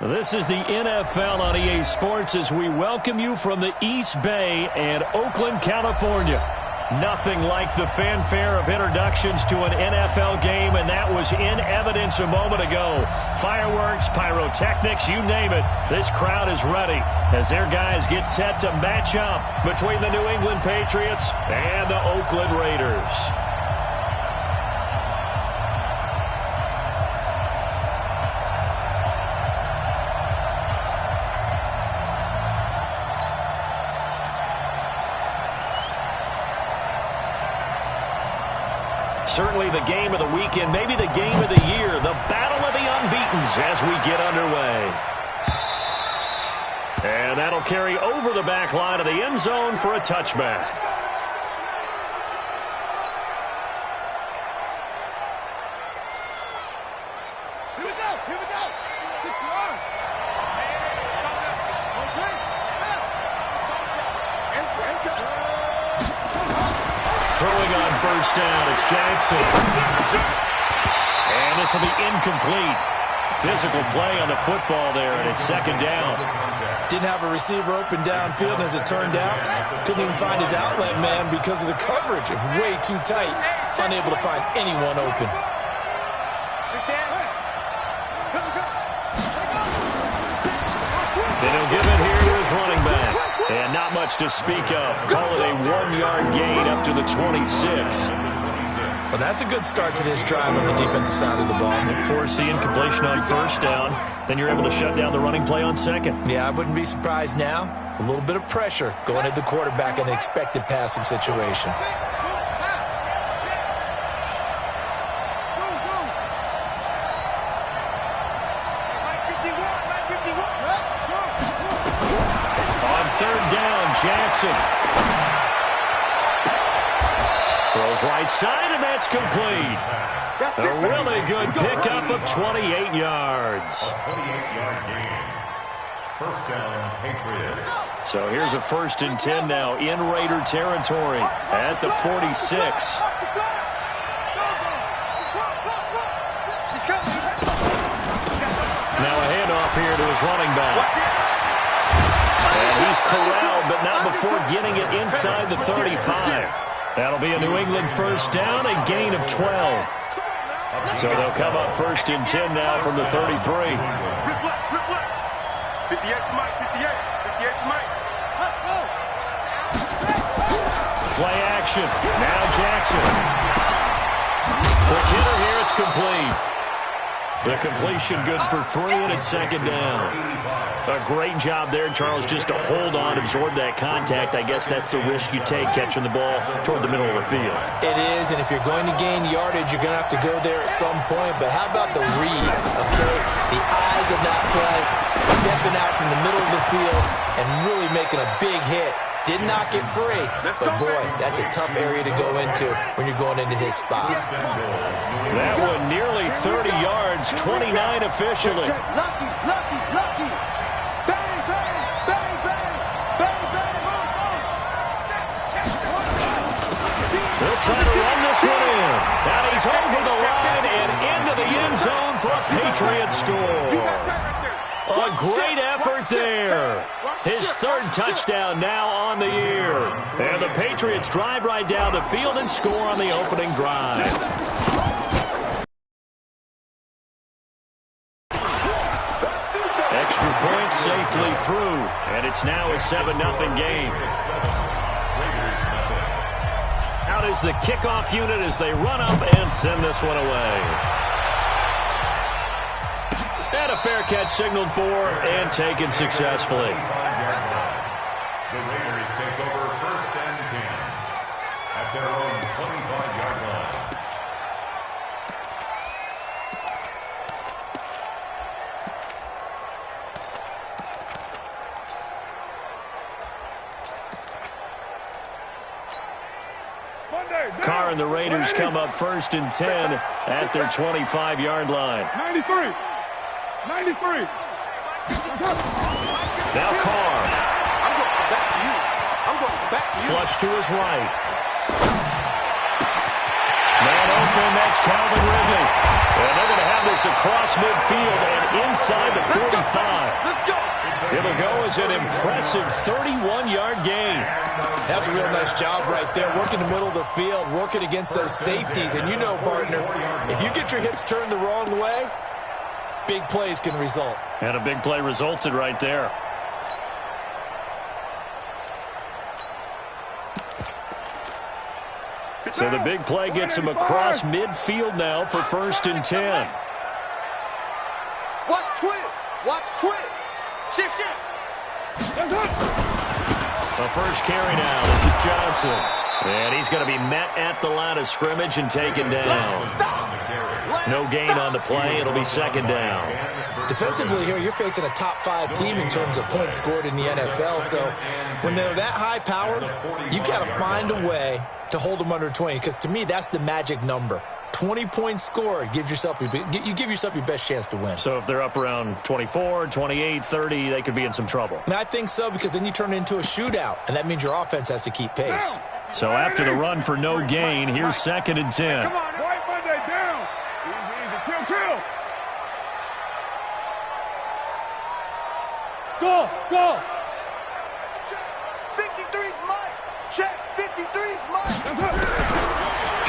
This is the NFL on EA Sports as we welcome you from the East Bay and Oakland, California. Nothing like the fanfare of introductions to an NFL game, and that was in evidence a moment ago. Fireworks, pyrotechnics, you name it. This crowd is ready as their guys get set to match up between the New England Patriots and the Oakland Raiders. Certainly the game of the weekend, maybe the game of the year, the battle of the unbeatens as we get underway. And that'll carry over the back line of the end zone for a touchback. Here we go, here we go. Throwing on first down, it's Jackson. And this will be incomplete. Physical play on the football there, and it's second down. Didn't have a receiver open downfield, and as it turned out, couldn't even find his outlet man because of the coverage. It was way too tight, unable to find anyone open. Then he'll give it here to his running back. And not much to speak of. Call it a 1-yard gain up to the 26. Well, that's a good start to this drive on the defensive side of the ball. Force the incompletion on first down. Then you're able to shut down the running play on second. Yeah, I wouldn't be surprised now. A little bit of pressure going at the quarterback in an expected passing situation. Jackson throws right side, and that's complete. A really good pickup of 28 yards. 28-yard gain. First down, Patriots. So here's a 1st and 10 now in Raider territory at the 46. Now a handoff here to his running back. And he's corralled, but not before getting it inside the 35. That'll be a New England first down, a gain of 12. So they'll come up 1st and 10 now from the 33. 58 to Mike, 58 to Mike. Play action. Now Jackson. Quick hitter here, it's complete. The completion good for 3, and it's second down. A great job there, Charles, just to hold on, absorb that contact. I guess that's the risk you take catching the ball toward the middle of the field. It is, and if you're going to gain yardage, you're going to have to go there at some point. But how about the read, okay? The eyes of that play, stepping out from the middle of the field and really making a big hit. Did not get free, but boy, that's a tough area to go into when you're going into his spot. That one nearly 30 yards, 29 officially. Lucky. Bang, bang, bang, bang, bang, bang, They'll try to run this one in. And he's over the line and into the end zone for a Patriots score. A great effort there. His 3rd touchdown now on the year. And the Patriots drive right down the field and score on the opening drive. Extra point safely through. And it's now a 7-0 game. Out is the kickoff unit as they run up and send this one away. And a fair catch signaled for and taken successfully. The Raiders take over 1st and 10 at their own 25-yard line. Carr and the Raiders come up 1st and 10 at their 25-yard line. 93. Now Carr. I'm going back to you. Flush to his right. Man in next, Calvin Ridley. And they're going to have this across midfield and inside the 45. Let's go. It'll go as an impressive 31-yard gain. That's a real nice job right there, working the middle of the field, working against those safeties. And you know, partner, if you get your hips turned the wrong way, big plays can result. And a big play resulted right there. So the big play gets him across midfield now for 1st and 10. Watch twist. Watch twist. Shift, shift. The first carry now. This is Johnson. And he's going to be met at the line of scrimmage and taken down. No gain on the play. It'll be 2nd down. Defensively here, you're facing a top-5 team in terms of points scored in the NFL. So when they're that high-powered, you've got to find a way to hold them under 20. Because to me, that's the magic number. 20 points scored, you give yourself your best chance to win. So if they're up around 24, 28, 30, they could be in some trouble. And I think so, because then you turn it into a shootout, and that means your offense has to keep pace. So after the run for no gain, here's 2nd and 10. Come on, right Monday down. Easy, kill, kill. Go, go. Check, 53's mine. Check, 53's mine.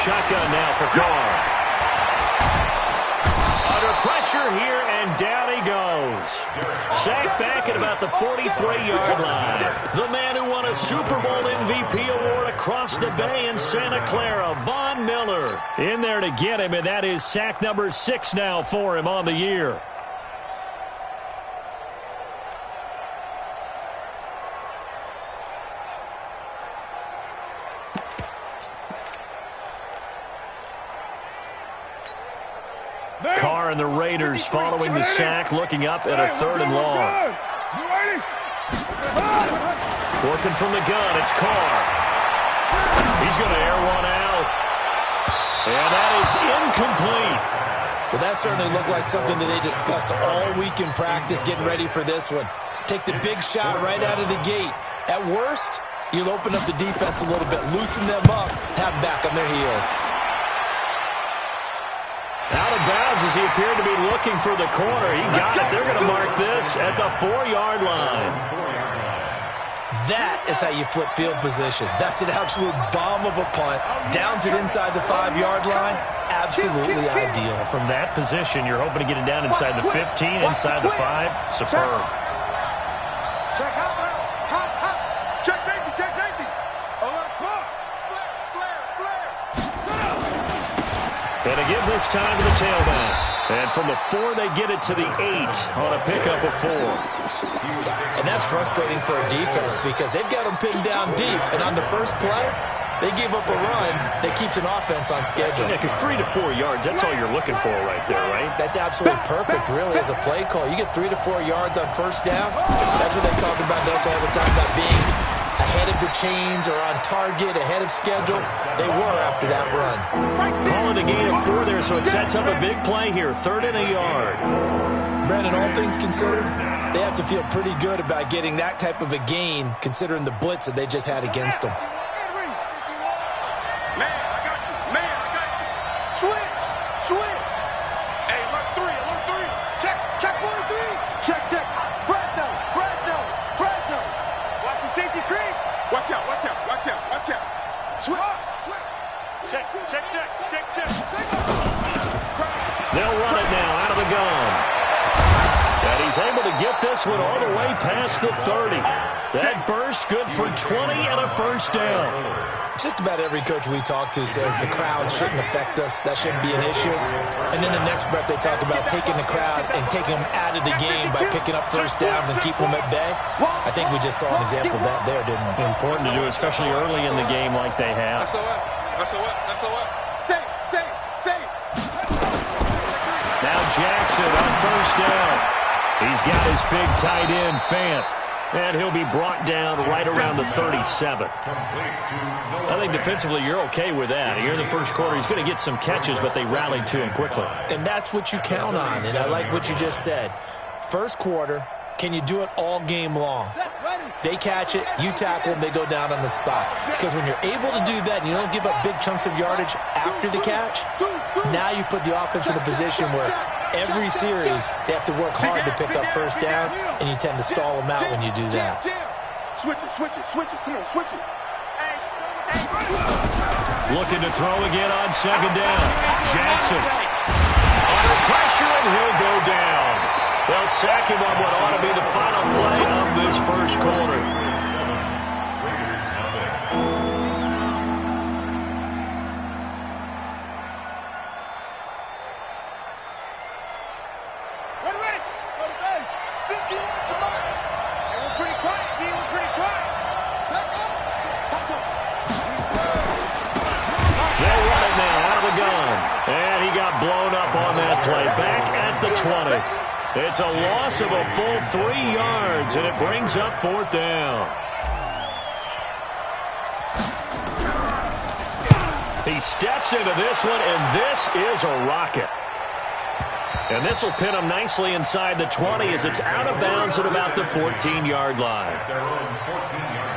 Shotgun now for Carr. Under pressure here, and down he goes. Sacked back at about the 43-yard line. The man who won a Super Bowl MVP award across the bay in Santa Clara, Von Miller, in there to get him, and that is sack number 6 now for him on the year. Carr and the Raiders following the sack, looking up at a 3rd and long. Working from the gun, it's Carr. He's going to air one out. And that is incomplete. Well, that certainly looked like something that they discussed all week in practice, getting ready for this one. Take the big shot right out of the gate. At worst, you'll open up the defense a little bit, loosen them up, have them back on their heels. Out of bounds as he appeared to be looking for the corner. He got it. They're going to mark this at the 4-yard line. That is how you flip field position. That's an absolute bomb of a punt. Downs it inside the 5-yard line. Absolutely ideal. From that position, you're hoping to get it down inside the 15, inside the 5. Superb. Check hot, hot. Check safety. Alert, clock. Flare. And to give this time to the tailback. And from the 4, they get it to the 8 on a pickup of 4. And that's frustrating for a defense because they've got them pinned down deep. And on the first play, they give up a run that keeps an offense on schedule. Yeah, because 3 to 4 yards, that's all you're looking for right there, right? That's absolutely perfect, really, as a play call. You get 3 to 4 yards on first down. That's what they talk about us all the time, about being ahead of the chains or on target, ahead of schedule. They were after that run. Calling a gain of 4 there, so it sets up a big play here. 3rd and a yard. Brandon, all things considered, they have to feel pretty good about getting that type of a gain, considering the blitz that they just had against them. Man, I got you. Switch. Hey, alert 3. Check 43. Check. Fresno. Watch the safety creep. Watch out. Switch. Check. They'll run it now out of the gun. And he's able to get this one all the way past the 30. That burst good for 20 and a first down. Just about every coach we talk to says the crowd shouldn't affect us. That shouldn't be an issue. And in the next breath, they talk about taking the crowd and taking them out of the game by picking up first downs and keeping them at bay. I think we just saw an example of that there, didn't we? Important to do, especially early in the game like they have. That's what. Safe. Now Jackson on first down. He's got his big tight end, Fant. And he'll be brought down right around the 37. I think defensively you're okay with that. Here in the first quarter, he's going to get some catches, but they rallied to him quickly. And that's what you count on, and I like what you just said. First quarter, Can you do it all game long? They catch it, you tackle them, they go down on the spot. Because when you're able to do that and you don't give up big chunks of yardage after the catch, now you put the offense in a position where every series they have to work hard to pick up first downs, and you tend to stall them out when you do that. Switch it, switch it, switch it. Come on, switch it. Looking to throw again on second down. Jackson under pressure, and he'll go down. They'll sack him on what ought to be the final play of this first quarter. Ready. Go to base. 50. Come on. They were pretty quiet. He was pretty quiet. They'll run it now out of the gun. And he got blown up on that play. Back at the 20. It's a loss of a full 3 yards, and it brings up fourth down. He steps into this one, and this is a rocket. And this will pin him nicely inside the 20 as it's out of bounds at about the 14-yard line. Their own 14-yard line.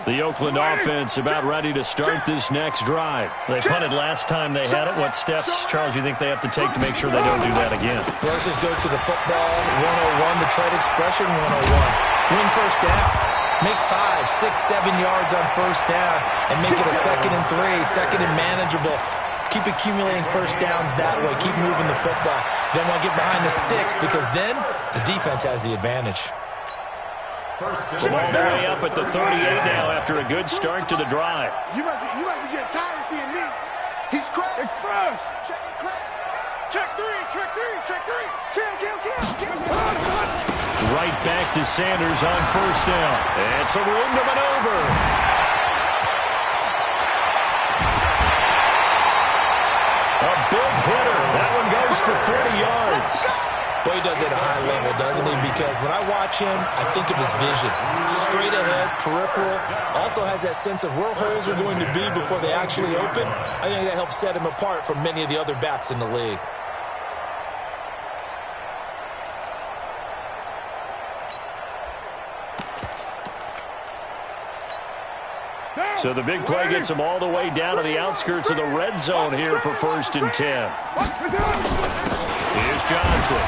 The Oakland offense about ready to start this next drive. They punted last time they had it. What steps, Charles, you think they have to take to make sure they don't do that again? Well, let's just go to the football 101, the trade expression 101. Win first down. Make 5, 6, 7 yards on first down and make it a 2nd and 3, 2nd and manageable. Keep accumulating first downs that way. Keep moving the football. You don't want to get behind the sticks because then the defense has the advantage. From all the way up at the 38 now after a good start to the drive. You must be getting tired of seeing me. He's cracked. Express. Check it, crack. Check 3, check 3, check 3. Kill. Right back to Sanders on first down. And some room to maneuver. A big hitter. That one goes for 40 yards. Boy, he does it at a high level, doesn't he? Because when I watch him, I think of his vision. Straight ahead, peripheral. Also has that sense of where holes are going to be before they actually open. I think that helps set him apart from many of the other backs in the league. So the big play gets him all the way down to the outskirts of the red zone here for 1st and 10. Here's Johnson.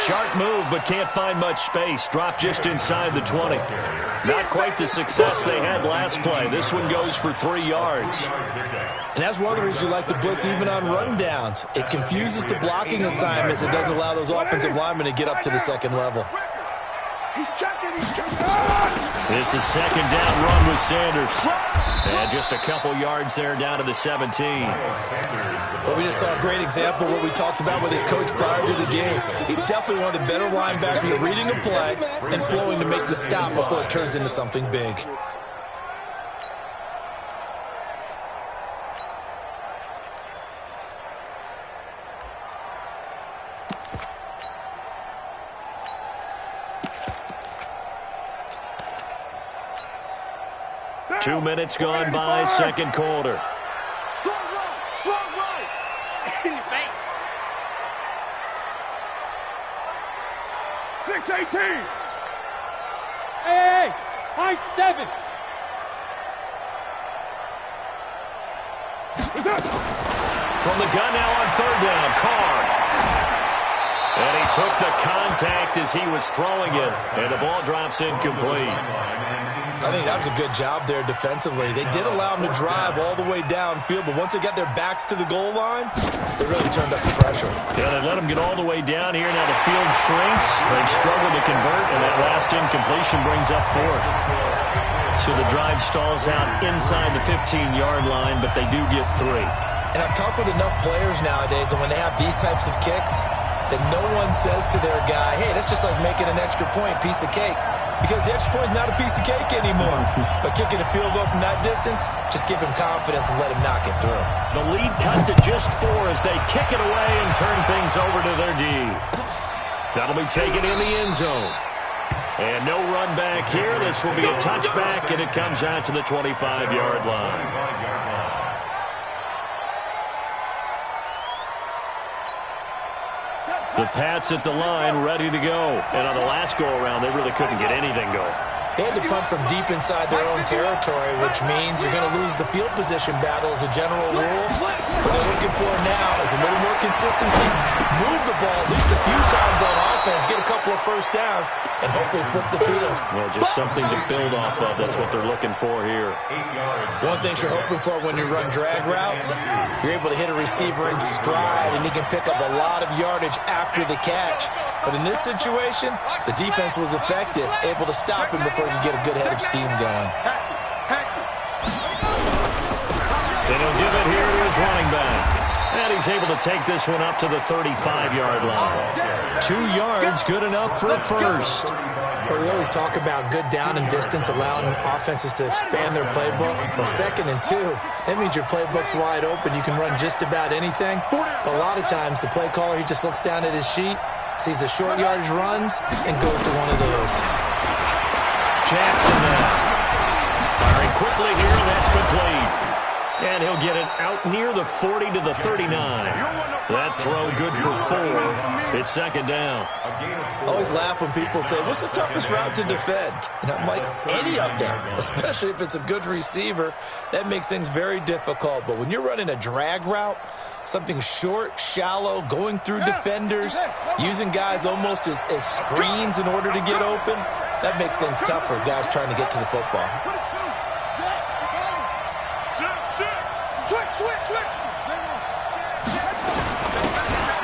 Sharp move, but can't find much space. Drop just inside the 20. Not quite the success they had last play. This one goes for 3 yards. And that's one of the reasons you like to blitz even on rundowns. It confuses the blocking assignments. It doesn't allow those offensive linemen to get up to the second level. He's checking. It's a 2nd down run with Sanders. And just a couple yards there down to the 17. Well, we just saw a great example of what we talked about with his coach prior to the game. He's definitely one of the better linebackers at reading a play and flowing to make the stop before it turns into something big. Two minutes gone by, second quarter. Strong right. In your face. 6-18. Hey, high 7. From the gun now on 3rd down, Carr. And he took the contact as he was throwing it, and the ball drops incomplete. I think that was a good job there defensively. They did allow him to drive all the way downfield, but once they got their backs to the goal line, they really turned up the pressure. Yeah, they let him get all the way down here. Now the field shrinks. They've struggled to convert, and that last incompletion brings up 4th. So the drive stalls out inside the 15-yard line, but they do get 3. And I've talked with enough players nowadays, and when they have these types of kicks, that no one says to their guy, hey, that's just like making an extra point, piece of cake. Because the extra point is not a piece of cake anymore. But kicking a field goal from that distance, just give him confidence and let him knock it through. The lead cut to just 4 as they kick it away and turn things over to their D. That'll be taken in the end zone. And no run back here. This will be a touchback, and it comes out to the 25-yard line. The Pats at the line, ready to go. And on the last go-around, they really couldn't get anything going. They had to punt from deep inside their own territory, which means you're going to lose the field position battle as a general rule. What they're looking for now is a little more consistency, move the ball at least a few times on offense, get a couple of first downs, and hopefully flip the field. Well, just something to build off of. That's what they're looking for here. One thing you're hoping for when you run drag routes, you're able to hit a receiver in stride, and he can pick up a lot of yardage after the catch. But in this situation, the defense was effective, able to stop him before he could get a good head of steam going. And he'll give it here to his running back. And he's able to take this one up to the 35-yard line. 2 yards, good enough for a first. Well, we always talk about good down and distance, allowing offenses to expand their playbook. Well, 2nd and 2, that means your playbook's wide open. You can run just about anything. But a lot of times, the play caller, he just looks down at his sheet, sees the short yardage runs, and goes to one of those. Jackson now. Firing quickly here, and that's complete. And he'll get it out near the 40 to the 39. That throw good for 4. It's 2nd down. I always laugh when people say, what's the toughest route to defend? And I'm like, any of them, especially if it's a good receiver. That makes things very difficult. But when you're running a drag route, something short, shallow, going through defenders, using guys almost as screens in order to get open, that makes things tough for guys trying to get to the football.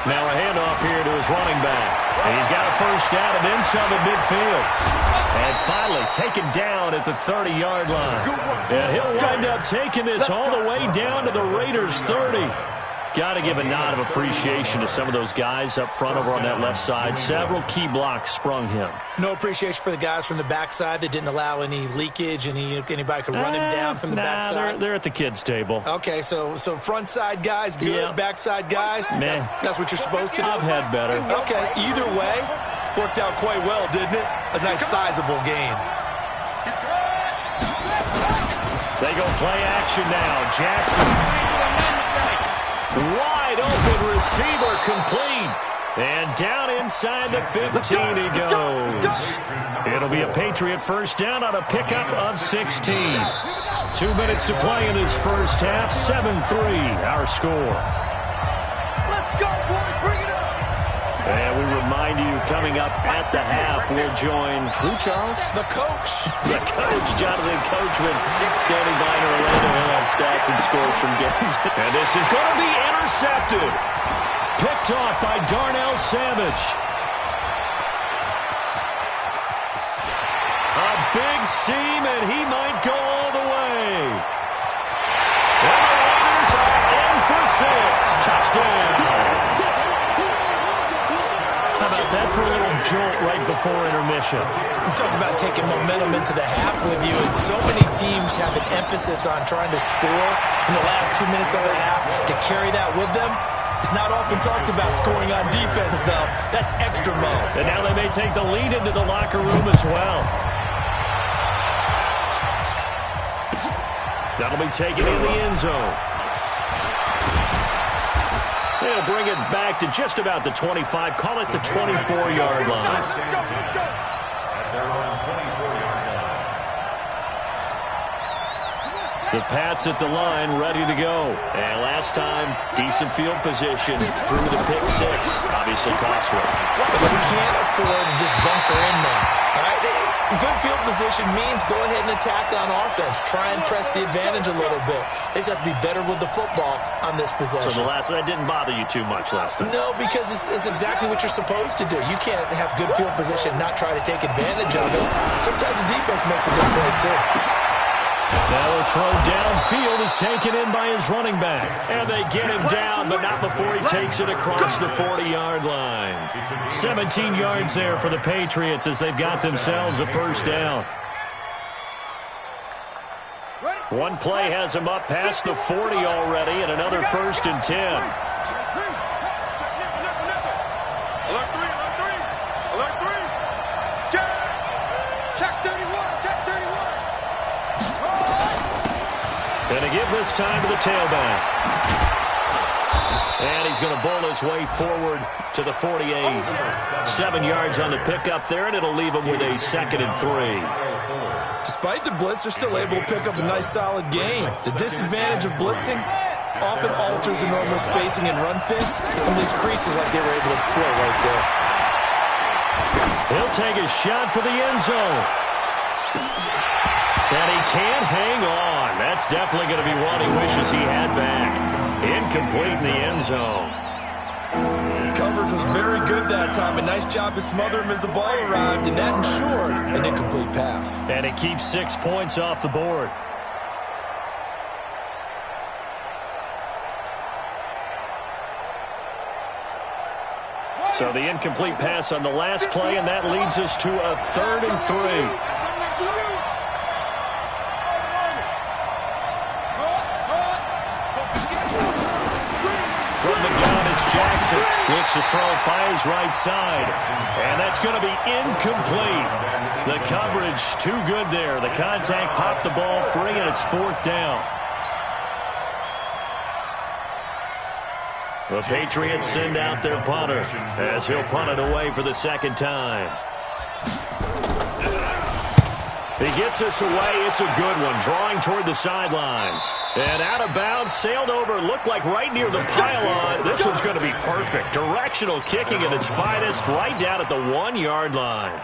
Now a handoff here to his running back. And he's got a first down and then some at midfield. And finally taken down at the 30-yard line. And he'll wind up taking this all the way down to the Raiders' 30. Got to give a nod of appreciation to some of those guys up front over on that left side. Several key blocks sprung him. No appreciation for the guys from the backside that didn't allow any leakage, anybody could run him down from the backside. They're at the kids' table. Okay, so front side guys good, yeah. Backside guys, man, that's what you're supposed to do. I've had better. Okay, either way, worked out quite well, didn't it? A nice sizable gain. They go play action now. Jackson. Wide open receiver complete. And down inside the 15 he goes. It'll be a Patriot first down on a pickup of 16. 2 minutes to play in this first half. 7-3 our score. Let's go, boys. Bring it up. And we remind you, coming up at the half, we'll join who, Charles? The coach. The coach, Jonathan Coachman, standing by in Orlando. He'll have stats and scores from games. And this is going to be intercepted. Picked off by Darnell Savage. A big seam, and he might go all the way. And the Raiders are in for 6. Touchdown. How about that for a little jolt right before intermission? We talk about taking momentum into the half with you, and so many teams have an emphasis on trying to score in the last 2 minutes of the half to carry that with them. It's not often talked about scoring on defense, though. That's extra mode. And now they may take the lead into the locker room as well. That'll be taken in the end zone. They'll bring it back to just about the 25. Call it the 24-yard line. The Pats at the line, ready to go. And last time, decent field position through the pick 6. Obviously costly. But you can't afford to just bunker in there. All right? Good field position means go ahead and attack on offense. Try and press the advantage a little bit. They just have to be better with the football on this possession. So the last one didn't bother you too much last time? No, because it's exactly what you're supposed to do. You can't have good field position, not try to take advantage of it. Sometimes the defense makes a good play, too. Now the throw downfield is taken in by his running back. And they get him down, but not before he takes it across the 40-yard line. 17 yards there for the Patriots as they've got themselves a first down. One play has him up past the 40 already, and another 1st and 10. Alert 3, alert 3, alert 3. Check 31, check 31. And to give this time to the tailback. And he's going to bowl his way forward to the 48. 7 yards on the pickup there, and it'll leave him with a 2nd and 3. Despite the blitz, they're still able to pick up a nice, solid gain. The disadvantage of blitzing often alters the normal spacing and run fits and leaves creases like they were able to exploit right there. He'll take a shot for the end zone. And he can't hang on. That's definitely going to be one he wishes he had back. Incomplete in the end zone. Coverage was very good that time. A nice job to smother him as the ball arrived, and that ensured an incomplete pass. And it keeps 6 points off the board. So the incomplete pass on the last play, and that leads us to a 3rd and 3. From the gun, it's Jackson. Looks to throw, fires right side. And that's going to be incomplete. The coverage too good there. The contact popped the ball free, and it's 4th down. The Patriots send out their punter as he'll punt it away for the 2nd time. He gets us away. It's a good one, drawing toward the sidelines. And out of bounds, sailed over, looked like right near the pylon. This one's going to be perfect. Directional kicking at its finest, right down at the 1-yard line.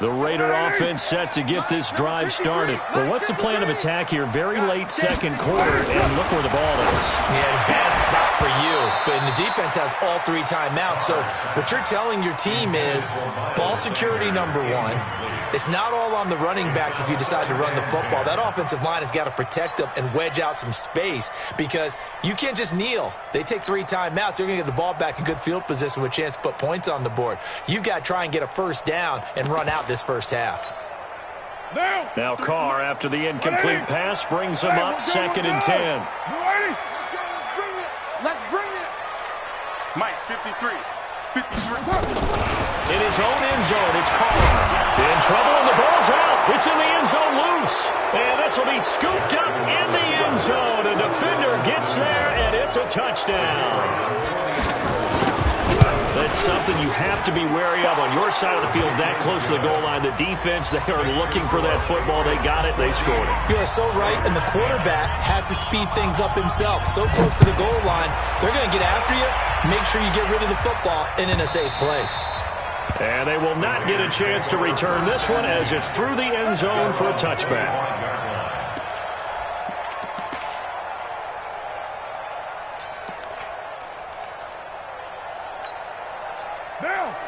The Raider offense set to get this drive started. Well, what's the plan of attack here? Very late 2nd quarter, and look where the ball is. Yeah, bad spot for you. But the defense has all 3 timeouts. So what you're telling your team is ball security number 1. It's not all on the running backs if you decide to run the football. That offensive line has got to protect them and wedge out some space because you can't just kneel. They take 3 timeouts. They're going to get the ball back in good field position with a chance to put points on the board. You've got to try and get a first down and run out this first half. Now Carr, after the incomplete pass, brings him up 2nd and 10. Let's bring it. Mike, 53. 53. In his own end zone, it's Carr. In trouble, and the ball's out. It's in the end zone loose. And this will be scooped up in the end zone. A defender gets there, and it's a touchdown. That's something you have to be wary of on your side of the field, that close to the goal line. The defense, they are looking for that football. They got it. They scored it. You are so right, and the quarterback has to speed things up himself. So close to the goal line, they're going to get after you. Make sure you get rid of the football and in a safe place. And they will not get a chance to return this one as it's through the end zone for a touchback.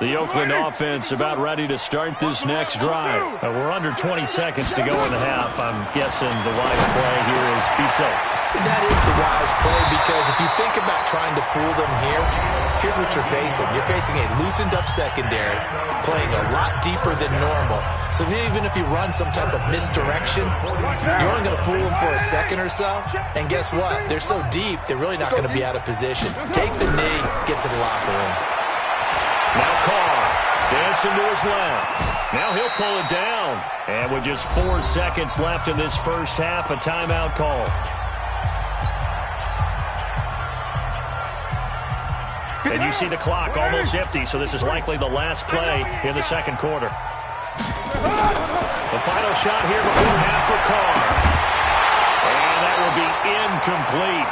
The Oakland offense about ready to start this next drive. We're under 20 seconds to go in the half. I'm guessing the wise play here is be safe. That is the wise play because if you think about trying to fool them here, here's what you're facing. You're facing a loosened up secondary, playing a lot deeper than normal. So even if you run some type of misdirection, you're only going to fool them for a second or so. And guess what? They're so deep, they're really not going to be out of position. Take the knee, get to the locker room. Now Carr, dancing to his left. Now he'll pull it down. And with just 4 seconds left in this first half, a timeout call. And you see the clock almost empty, so this is likely the last play in the second quarter. The final shot here before half for Carr. And that will be incomplete.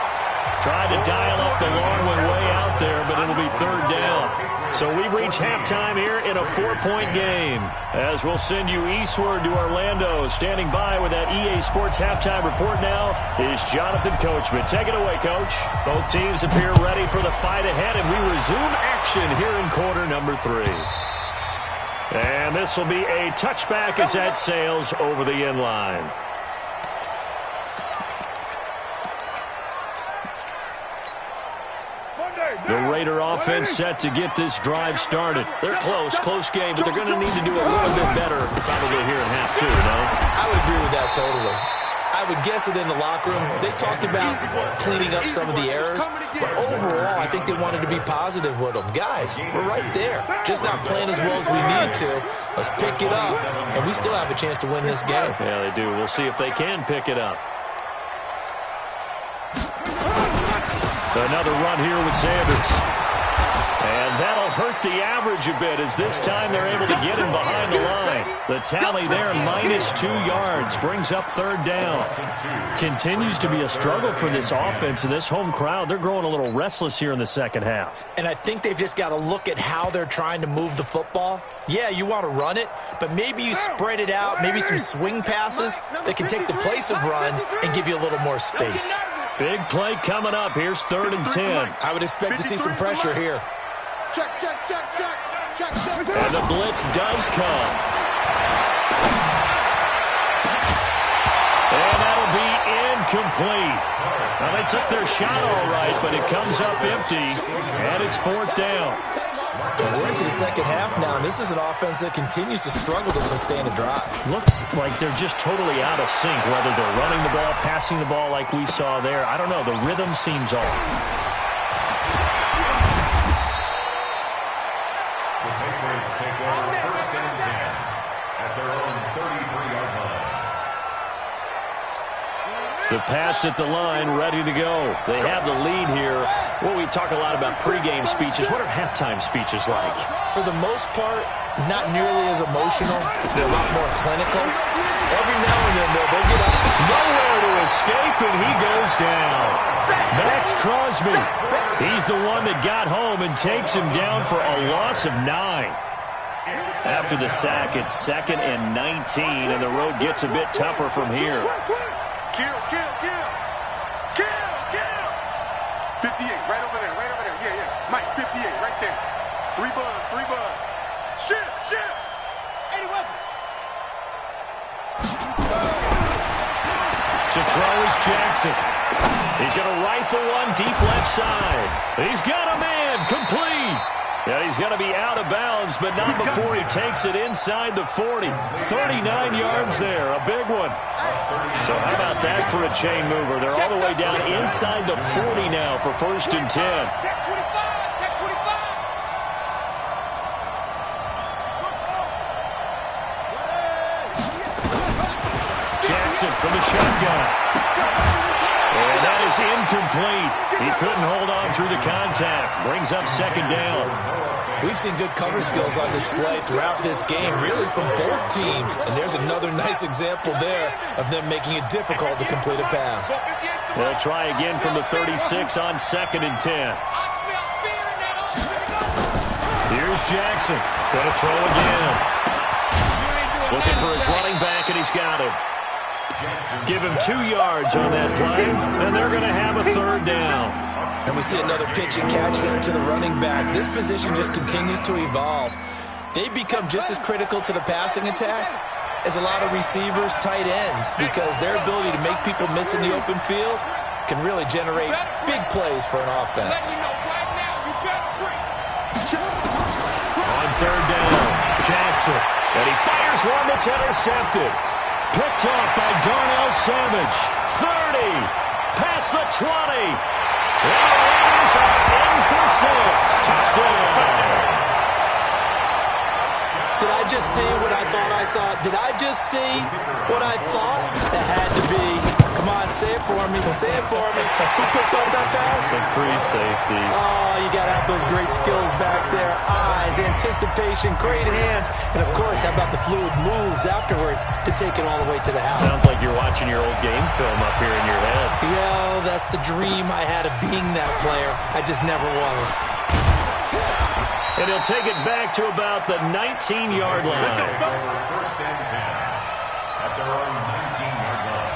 Tried to dial up the long one way out there, but it'll be third down. So we've reached halftime here in a 4-point game. As we'll send you eastward to Orlando. Standing by with that EA Sports halftime report now is Jonathan Coachman. Take it away, Coach. Both teams appear ready for the fight ahead, and we resume action here in quarter number 3. And this will be a touchback as that sails over the end line. The Raider offense set to get this drive started. They're close game, but they're going to need to do a little bit better probably here in half 2, no? I would agree with that totally. I would guess it in the locker room. They talked about cleaning up some of the errors, but overall, I think they wanted to be positive with them. Guys, we're right there. Just not playing as well as we need to. Let's pick it up, and we still have a chance to win this game. Yeah, they do. We'll see if they can pick it up. So another run here with Sanders. And that'll hurt the average a bit as this time they're able to get him behind the line. The tally there, -2 yards, brings up third down. Continues to be a struggle for this offense and this home crowd. They're growing a little restless here in the second half. And I think they've just got to look at how they're trying to move the football. Yeah, you want to run it, but maybe you spread it out, maybe some swing passes that can take the place of runs and give you a little more space. Big play coming up. Here's 3rd and 10. I would expect to see some pressure here. Check. And the blitz does come. And that'll be incomplete. Now, they took their shot all right, but it comes up empty, and it's 4th down. We're into the second half now, and this is an offense that continues to struggle to sustain a drive. Looks like they're just totally out of sync, whether they're running the ball, passing the ball like we saw there. I don't know. The rhythm seems off. The Patriots take over 1st and 10 at their own 33-yard line. The Pats at the line, ready to go. They have the lead here. Well, we talk a lot about pregame speeches. What are halftime speeches like? For the most part, not nearly as emotional. They're a lot more clinical. Every now and then, though, they'll get up. Nowhere to escape, and he goes down. Max Crosby. He's the one that got home and takes him down for a loss of 9. After the sack, it's 2nd and 19, and the road gets a bit tougher from here. Kill. 58, right over there. Yeah. Mike, 58, right there. 3 buzz. Shit. 80 weapons. To throw is Jackson. He's going to rifle one deep left side. He's got a man, complete. Yeah, he's going to be out of bounds, but not before he takes it inside the 40. 39 yards there, a big one. So how about that for a chain mover? They're all the way down inside the 40 now for 1st and 10. Check 25. Jackson from the shotgun. And that is incomplete. He couldn't hold on through the contact. Brings up 2nd down. We've seen good cover skills on display throughout this game, really from both teams. And there's another nice example there of them making it difficult to complete a pass. They'll try again from the 36 on 2nd and 10. Here's Jackson. Going to throw again. Looking for his running back, and he's got him. Give him 2 yards on that play, and they're going to have a 3rd down. And we see another pitch and catch there to the running back. This position just continues to evolve. They become just as critical to the passing attack as a lot of receivers, tight ends, because their ability to make people miss in the open field can really generate big plays for an offense. On 3rd down, Jackson, and he fires one that's intercepted. Picked off by Darnell Savage. 30, past the 20. The Raiders are in for 6. Touchdown. Did I just see what I thought I saw? Did I just see what I thought? That had to be Come on, say it for me. Say it for me. Who picked up that pass? A free safety. Oh, you got to have those great skills back there. Eyes, anticipation, great hands. And, of course, how about the fluid moves afterwards to take it all the way to the house? Sounds like you're watching your old game film up here in your head. Yo, that's the dream I had of being that player. I just never was. And he'll take it back to about the 19-yard line. First and 10 at their own 19-yard line.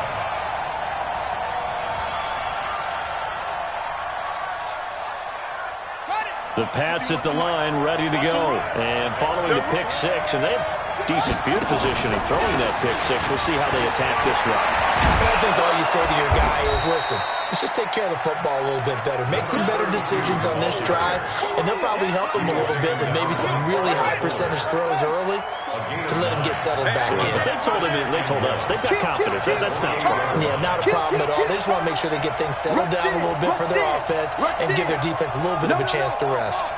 The Pats at the line, ready to go. And following the pick six, and they have decent field positioning throwing that pick six. We'll see how they attack this run. I think all you say to your guy is, listen, let's just take care of the football a little bit better. Make some better decisions on this drive, and they'll probably help him a little bit with maybe some really high percentage throws early to let him get settled back in. They told us they've got confidence. That's not a problem. Yeah, not a problem at all. They just want to make sure they get things settled down a little bit for their offense and give their defense a little bit of a chance to rest.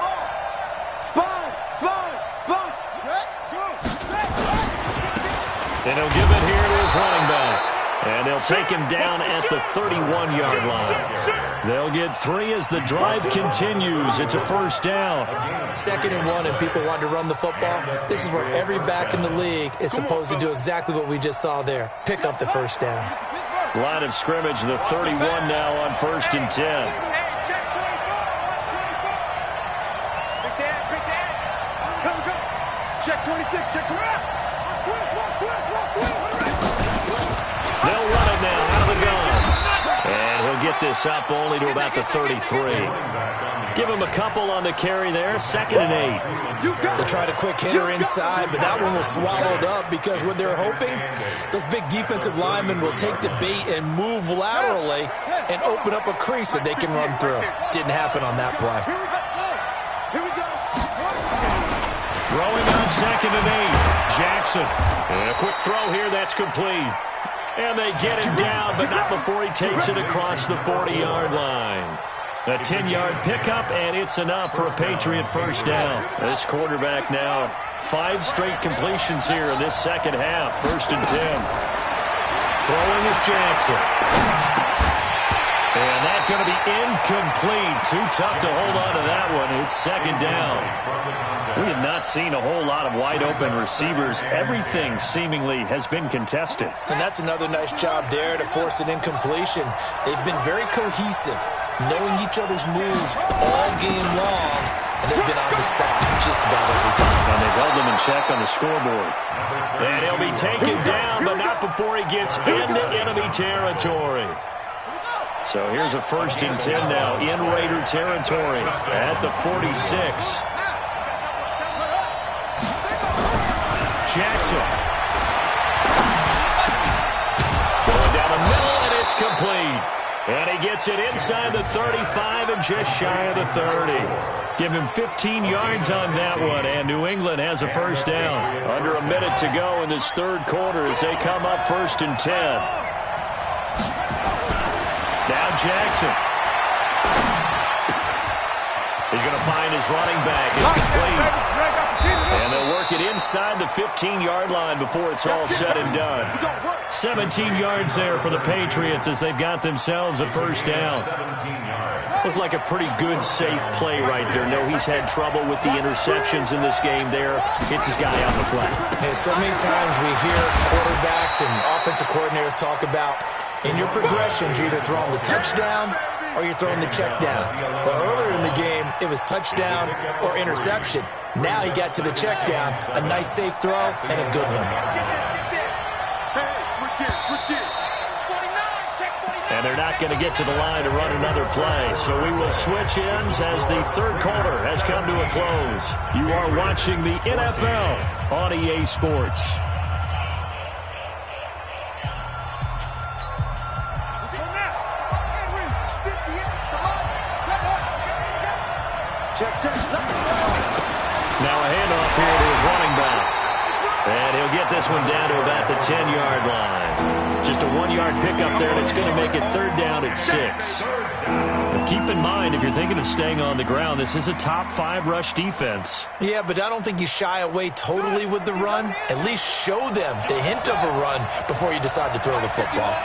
And he'll give it here to his running back. And they'll take him down at the 31-yard line. They'll get 3 as the drive continues. It's a first down. 2nd and 1, and people want to run the football. This is where every back in the league is supposed to do exactly what we just saw there. Pick up the first down. Line of scrimmage, the 31 now on 1st and 10. Check 26, check 12. They'll run it now out of the gun. And he'll get this up only to about the 33. Give him a couple on the carry there. 2nd and 8. They tried a quick hitter inside, but that one was swallowed up because what they're hoping, those big defensive linemen will take the bait and move laterally and open up a crease that they can run through. Didn't happen on that play. Throwing on 2nd and 8. Jackson. And a quick throw here. That's complete. And they get him down, but not before he takes it across the 40-yard line. A 10-yard pickup, and it's enough for a Patriot first down. This quarterback now 5 straight completions here in this second half. 1st and 10. Throwing is Jackson. And that's going to be incomplete. Too tough to hold on to that one. It's 2nd down. We have not seen a whole lot of wide-open receivers. Everything seemingly has been contested. And that's another nice job there to force an incompletion. They've been very cohesive, knowing each other's moves all game long, and they've been on the spot just about every time. And they've held them in check on the scoreboard. And he'll be taken down, but not before he gets into enemy territory. So here's a 1st and 10 now in Raider territory at the 46. Jackson. Going down the middle, and it's complete. And he gets it inside the 35 and just shy of the 30. Give him 15 yards on that one, and New England has a first down. Under a minute to go in this 3rd quarter as they come up 1st and 10. Now Jackson. He's going to find his running back. It's complete. And they'll work it inside the 15-yard line before it's all said and done. 17 yards there for the Patriots as they've got themselves a first down. Looked like a pretty good, safe play right there. No, he's had trouble with the interceptions in this game there. Hits his guy out in the flat. Hey, so many times we hear quarterbacks and offensive coordinators talk about in your progressions, you're either throwing the touchdown or you're throwing the check down. But earlier in the game, it was touchdown or interception. Now he got to the check down, a nice safe throw, and a good one. And they're not going to get to the line to run another play. So we will switch ends as the 3rd quarter has come to a close. You are watching the NFL on EA Sports. Now a handoff here to his running back. And he'll get this one down to about the 10-yard line. Just a 1-yard pickup there, and it's going to make it 3rd down at 6. Now keep in mind, if you're thinking of staying on the ground, this is a top 5 rush defense. Yeah, but I don't think you shy away totally with the run. At least show them the hint of a run before you decide to throw the football.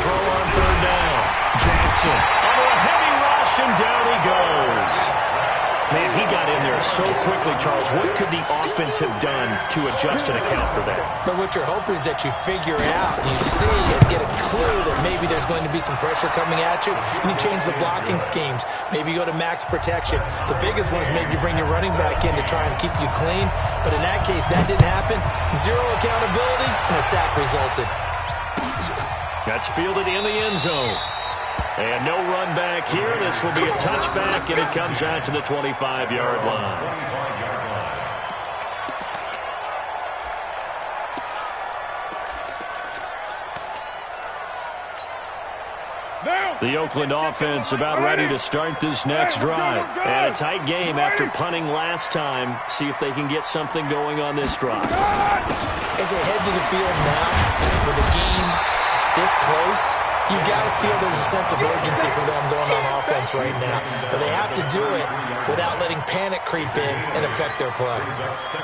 throw on third down. Jackson under a heavy rush, and down he goes. Man, he got in there so quickly, Charles. What could the offense have done to adjust and account for that? But what you're hoping is that you figure out, you see and get a clue that maybe there's going to be some pressure coming at you, and you change the blocking schemes. Maybe you go to max protection. The biggest one is maybe you bring your running back in to try and keep you clean. But in that case, that didn't happen. Zero accountability, and a sack resulted. That's fielded in the end zone. And no run back here. This will be a touchback, and it comes out to the 25-yard line. The Oakland offense about ready to start this next drive. And a tight game after punting last time. See if they can get something going on this drive. As they head to the field now, with the game this close, you've got to feel there's a sense of urgency for them going on offense right now. But they have to do it without letting panic creep in and affect their play.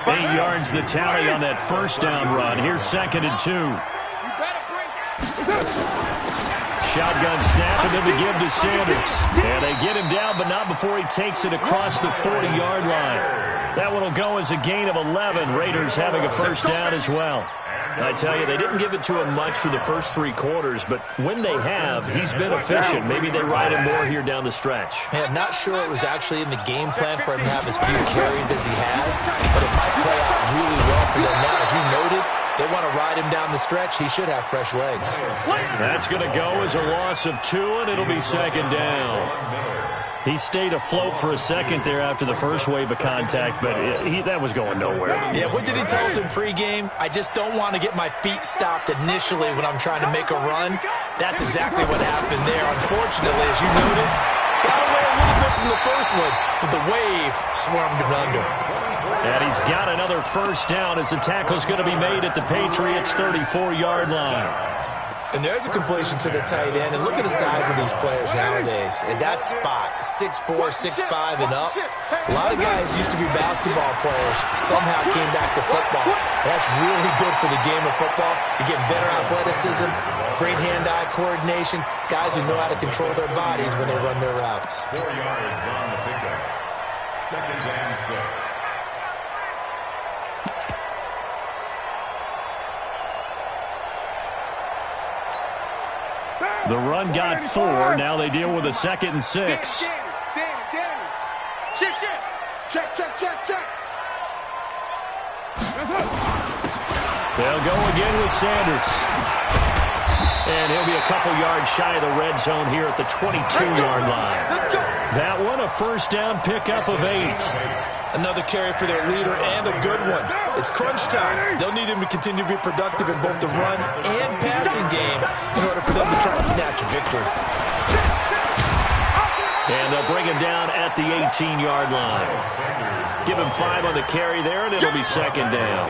8 yards the tally on that first down run. Here's 2nd and 2. Shotgun snap, and then the give to Sanders. And they get him down, but not before he takes it across the 40-yard line. That one will go as a gain of 11. Raiders having a first down as well. I tell you, they didn't give it to him much for the first 3 quarters, but when they have, he's been efficient. Maybe they ride him more here down the stretch. Yeah, I'm not sure it was actually in the game plan for him to have as few carries as he has, but it might play out really well for them now. As you noted, they want to ride him down the stretch. He should have fresh legs. That's going to go as a loss of 2, and it'll be 2nd down. He stayed afloat for a second there after the first wave of contact, but that was going nowhere. Yeah, what did he tell us in pregame? I just don't want to get my feet stopped initially when I'm trying to make a run. That's exactly what happened there. Unfortunately, as you noted, got away a little bit from the first one, but the wave swarmed him under. And he's got another first down as the tackle's going to be made at the Patriots' 34-yard line. And there's a completion to the tight end. And look at the size of these players nowadays. At that spot, 6'4", 6'5", and up. A lot of guys used to be basketball players, somehow came back to football. That's really good for the game of football. You're getting better athleticism, great hand-eye coordination, guys who know how to control their bodies when they run their routes. 4 yards on the pickup. 2nd and 6. The run got 4. Now they deal with a 2nd and 6. Danny. Shift. Check. They'll go again with Sanders. And he'll be a couple yards shy of the red zone here at the 22-yard line. That one, a first down pickup of 8. Another carry for their leader and a good one. It's crunch time. They'll need him to continue to be productive in both the run and passing game in order for them to try and snatch a victory. And they'll bring him down at the 18-yard line. Give him 5 on the carry there, and it'll be 2nd down.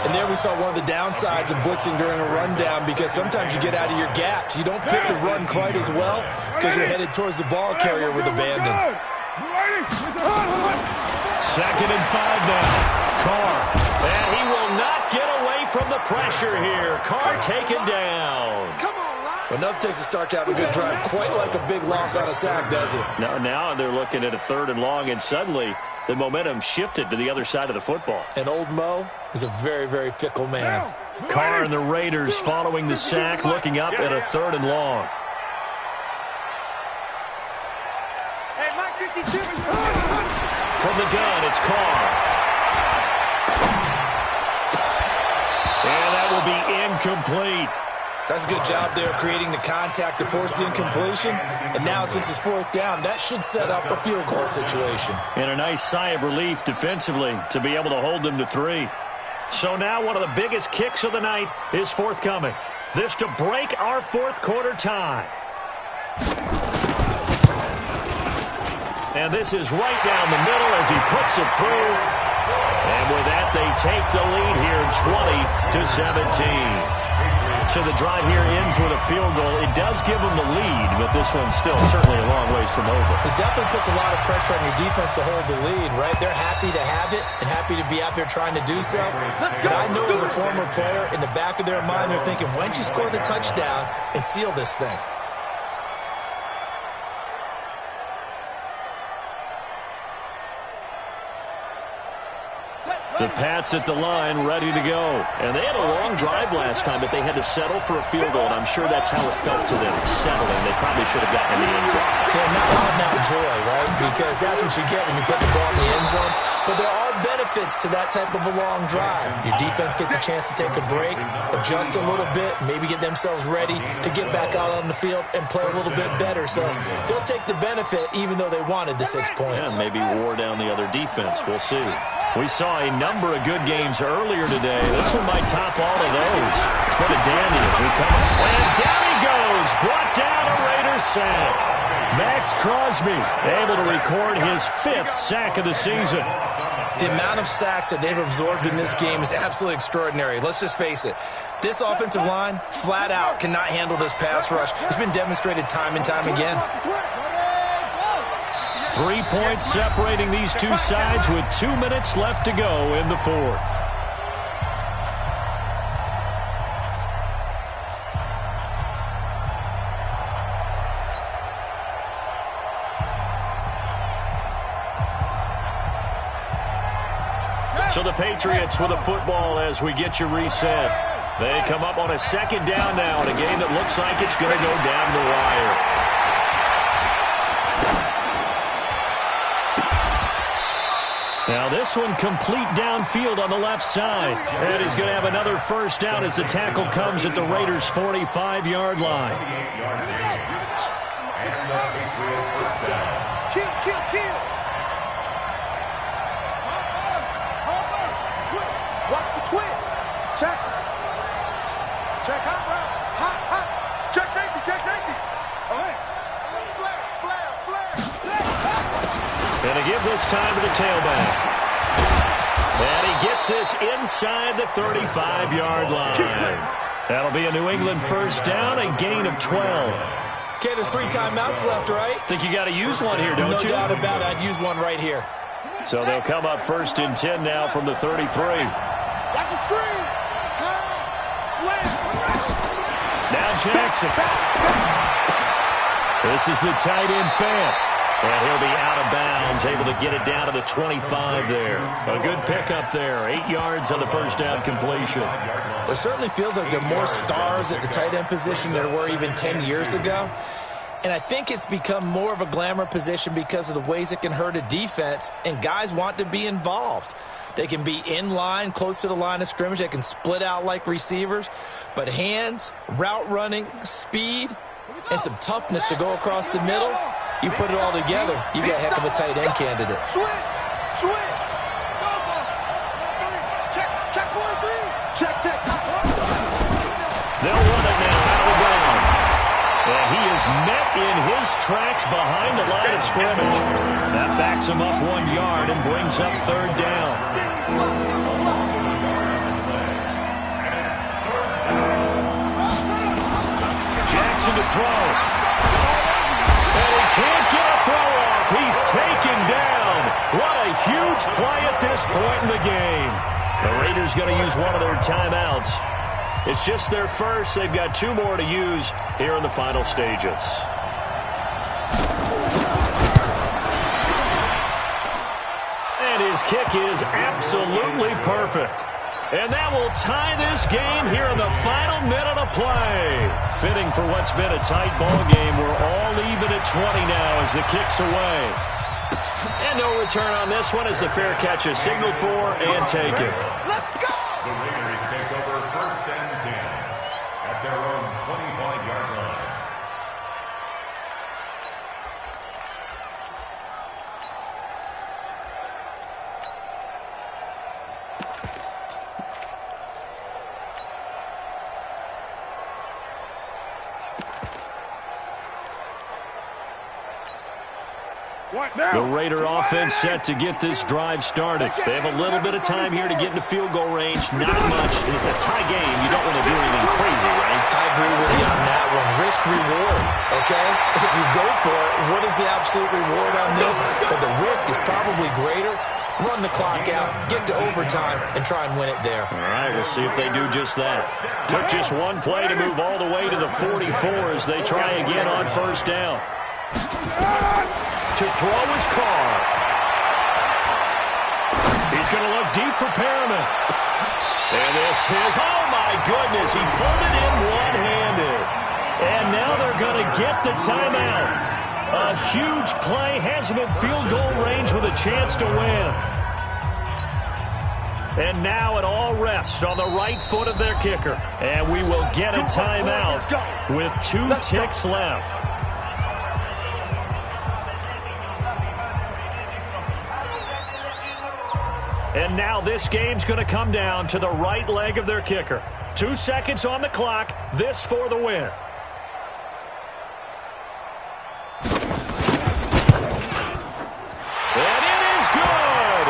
And there we saw one of the downsides of blitzing during a rundown, because sometimes you get out of your gaps. You don't fit the run quite as well because you're headed towards the ball carrier with abandon. 2nd and 5 now. Carr. And he will not get away from the pressure here. Carr taken down. Come on, But enough takes to start to have a good drive. Quite like a big loss on a sack, does it? Now they're looking at a 3rd and long, and suddenly the momentum shifted to the other side of the football. And old Mo is a very, very fickle man. Carr and the Raiders following the sack, looking up at a 3rd and long. Hey, Mike 52. From the gun, it's Carr. And that will be incomplete. That's a good job there creating the contact to force the incompletion. And now, since it's 4th down, that should set up a field goal situation. And a nice sigh of relief defensively to be able to hold them to 3. So now one of the biggest kicks of the night is forthcoming. This to break our 4th quarter tie. And this is right down the middle as he puts it through. And with that, they take the lead here 20-17. So the drive here ends with a field goal. It does give them the lead, but this one's still certainly a long ways from over. It definitely puts a lot of pressure on your defense to hold the lead, right? They're happy to have it and happy to be out there trying to do so. But I know as a former player, in the back of their mind, they're thinking, why don't you score the touchdown and seal this thing? The Pats at the line, ready to go. And they had a long drive last time, but they had to settle for a field goal, and I'm sure that's how it felt to them, settling. They probably should have gotten in the end zone. Yeah, not out now joy, right? Because that's what you get when you put the ball in the end zone. But there are benefits to that type of a long drive. Your defense gets a chance to take a break, adjust a little bit, maybe get themselves ready to get back out on the field and play a little bit better. So they'll take the benefit even though they wanted the 6 points. Yeah, maybe wore down the other defense. We'll see. We saw a number of good games earlier today. This one might top all of those. It's been a dandy as we come up. And down he goes. Brought down a Raiders sack. Max Crosby able to record his 5th sack of the season. The amount of sacks that they've absorbed in this game is absolutely extraordinary. Let's just face it. This offensive line, flat out, cannot handle this pass rush. It's been demonstrated time and time again. 3 points separating these two sides with 2 minutes left to go in the 4th. So the Patriots with a football as we get you reset. They come up on a 2nd down now in a game that looks like it's going to go down the wire. Now this one complete downfield on the left side. And he's going to have another 1st down as the tackle comes at the Raiders' 45-yard line. Kill. Watch the twist. Check hot route. Hot. Check safety. Oh, hey. Flare. And to give this time to the tailback. And he gets this inside the 35-yard line. That'll be a New England 1st down, a gain of 12. Okay, there's 3 timeouts left, right? Think you got to use one here, don't you? No doubt about it. I'd use one right here. So they'll come up 1st and 10 now from the 33. Watch the screen. Pass. Slam. Now Jackson. This is the tight end Fant. And he'll be out of bounds, able to get it down to the 25 there. A good pickup there. 8 yards on the 1st down completion. It certainly feels like there are more stars at the tight end position than there were even 10 years ago. And I think it's become more of a glamour position because of the ways it can hurt a defense, and guys want to be involved. They can be in line, close to the line of scrimmage. They can split out like receivers. But hands, route running, speed, and some toughness to go across the middle, you put it all together, you got a heck of a tight end candidate. Switch. Check 4-3. Check. They'll run it now out of the ground. And he is met in his tracks behind the line of scrimmage. That backs him up 1 yard and brings up 3rd down. Jackson to throw. And he can't get a throw off. He's taken down. What a huge play at this point in the game. The Raiders going to use one of their timeouts. It's just their 1st. They've got 2 more to use here in the final stages. And his kick is absolutely perfect. And that will tie this game here in the final minute of play. Fitting for what's been a tight ball game. We're all even at 20 now as the kick's away. And no return on this one as the fair catch is signaled for and taken. Let's go. The Raiders take over 1st and 10 at their own 25-yard line. The Raider offense set to get this drive started. They have a little bit of time here to get into field goal range. Not much. In a tie game, you don't want to do anything crazy, right? I agree with you on that one. Risk-reward, okay? If you go for it, what is the absolute reward on this? But the risk is probably greater. Run the clock out, get to overtime, and try and win it there. All right, we'll see if they do just that. Took just one play to move all the way to the 44 as they try again on first down. To throw is Carr. He's going to look deep for Perriman. And this is, oh my goodness, he pulled it in one-handed. And now they're going to get the timeout. A huge play, has him in field goal range with a chance to win. And now it all rests on the right foot of their kicker. And we will get a timeout with 2 ticks left. And now this game's going to come down to the right leg of their kicker. 2 seconds on the clock. This for the win. And it is good.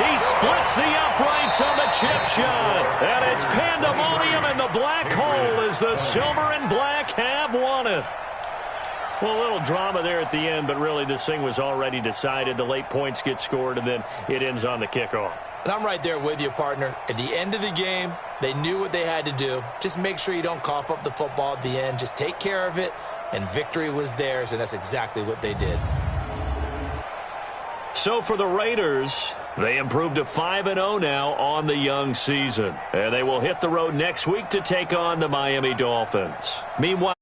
He splits the uprights on the chip shot. And it's pandemonium in the black hole as the silver and black have won it. Well, a little drama there at the end, but really this thing was already decided. The late points get scored, and then it ends on the kickoff. And I'm right there with you, partner. At the end of the game, they knew what they had to do. Just make sure you don't cough up the football at the end. Just take care of it, and victory was theirs, and that's exactly what they did. So for the Raiders, they improved to 5-0 now on the young season. And they will hit the road next week to take on the Miami Dolphins. Meanwhile,